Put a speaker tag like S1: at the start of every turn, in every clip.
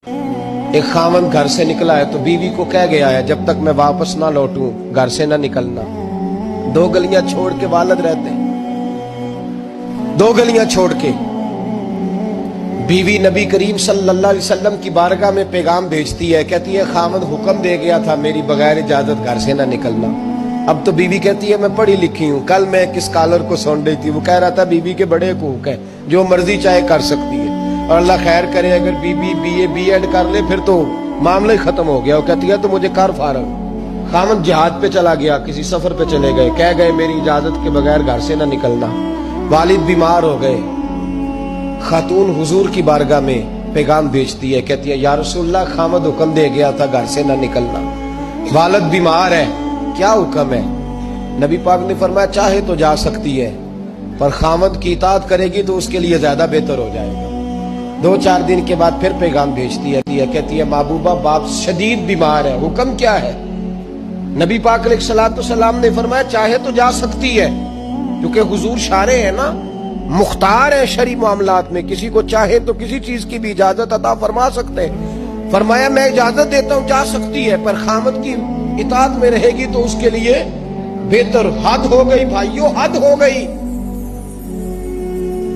S1: ایک خاوند گھر سے نکلا ہے تو بیوی کو کہہ گیا ہے جب تک میں واپس نہ لوٹوں گھر سے نہ نکلنا. 2 گلیاں چھوڑ کے والد رہتے ہیں. 2 گلیاں چھوڑ کے بیوی نبی کریم صلی اللہ علیہ وسلم کی بارگاہ میں پیغام بھیجتی ہے, کہتی ہے خاوند حکم دے گیا تھا میری بغیر اجازت گھر سے نہ نکلنا. اب تو بیوی کہتی ہے میں پڑھی لکھی ہوں. کل میں کس کالر کو سن رہی تھی, وہ کہہ رہا تھا بیوی کے بڑے حقوق ہیں, جو مرضی چاہے کر سکتی ہے, اور اللہ خیر کرے اگر بیوی بی ایڈ کر لے پھر تو معاملہ ہی ختم ہو گیا. وہ کہتی ہے تو مجھے کر فارغ. خاوند جہاد پہ چلا گیا, کسی سفر پہ چلے گئے, کہہ گئے میری اجازت کے بغیر گھر سے نہ نکلنا. والد بیمار ہو گئے. خاتون حضور کی بارگاہ میں پیغام بھیجتی ہے, کہتی ہے یا رسول اللہ خاوند حکم دے گیا تھا گھر سے نہ نکلنا, والد بیمار ہے, کیا حکم ہے؟ نبی پاک نے فرمایا چاہے تو جا سکتی ہے پر خاوند کی اطاعت کرے گی تو اس کے لیے زیادہ بہتر ہو جائے گا. 2-4 دن کے بعد پھر پیغام بھیجتی ہے, کہتی ہے محبوبہ باپ شدید بیمار ہے, حکم کیا ہے؟ نبی پاک علیہ الصلوۃ والسلام نے فرمایا چاہے تو جا سکتی ہے, کیونکہ حضور شارع ہے نا, مختار ہے شرعی معاملات میں, کسی کو چاہے تو کسی چیز کی بھی اجازت عطا فرما سکتے ہیں. فرمایا میں اجازت دیتا ہوں جا سکتی ہے پر خاوند کی اطاعت میں رہے گی تو اس کے لیے بہتر. حد ہو گئی بھائیو, حد ہو گئی.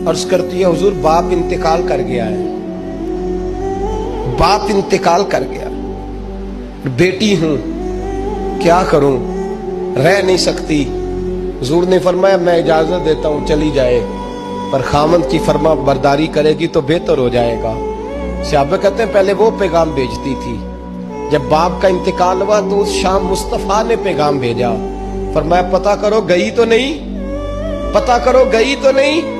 S1: عرض کرتی ہے حضور باپ انتقال کر گیا ہے, باپ انتقال کر گیا, بیٹی ہوں کیا کروں, رہ نہیں سکتی. حضور نے فرمایا میں اجازت دیتا ہوں چلی جائے پر خاوند کی فرما برداری کرے گی تو بہتر ہو جائے گا. صحابہ کہتے ہیں پہلے وہ پیغام بھیجتی تھی, جب باپ کا انتقال ہوا تو اس شام مصطفیٰ نے پیغام بھیجا, فرمایا پتہ کرو گئی تو نہیں, پتہ کرو گئی تو نہیں.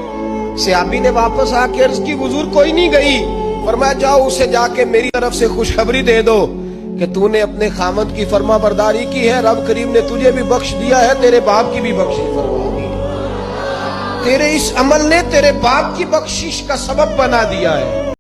S1: صحابی نے واپس آ کے عرض کی حضور کوئی نہیں گئی. فرمایا جاؤ اسے جا کے میری طرف سے خوشخبری دے دو کہ تو نے اپنے خاوند کی فرما برداری کی ہے, رب کریم نے تجھے بھی بخش دیا ہے, تیرے باپ کی بھی بخشش فرما دی, تیرے اس عمل نے تیرے باپ کی بخشش کا سبب بنا دیا ہے.